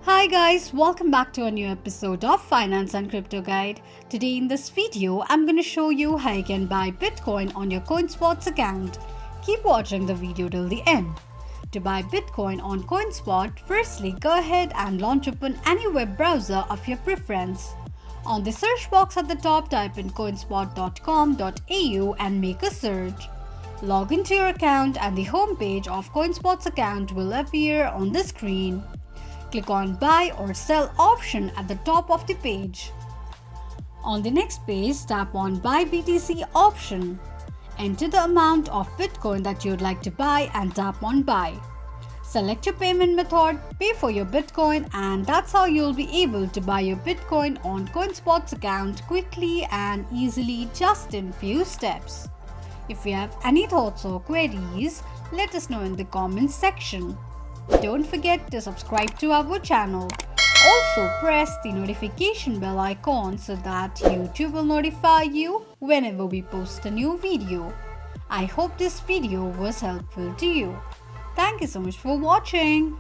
Hi guys, welcome back to a new episode of Finance and Crypto Guide. Today in this video, I'm going to show you how you can buy Bitcoin on your Coinspot account. Keep watching the video till the end. To buy Bitcoin on Coinspot, firstly go ahead and launch open any web browser of your preference. On the search box at the top, type in coinspot.com.au and make a search. Log into your account and the home page of Coinspot's account will appear on the screen. Click on Buy or Sell option at the top of the page. On the next page, tap on Buy BTC option. Enter the amount of Bitcoin that you'd like to buy and tap on Buy. Select your payment method, pay for your Bitcoin, and that's how you'll be able to buy your Bitcoin on Coinspot's account quickly and easily just in few steps. If you have any thoughts or queries, let us know in the comments section. Don't forget to subscribe to our channel. Also press the notification bell icon so that YouTube will notify you whenever we post a new video. I hope this video was helpful to you. Thank you so much for watching.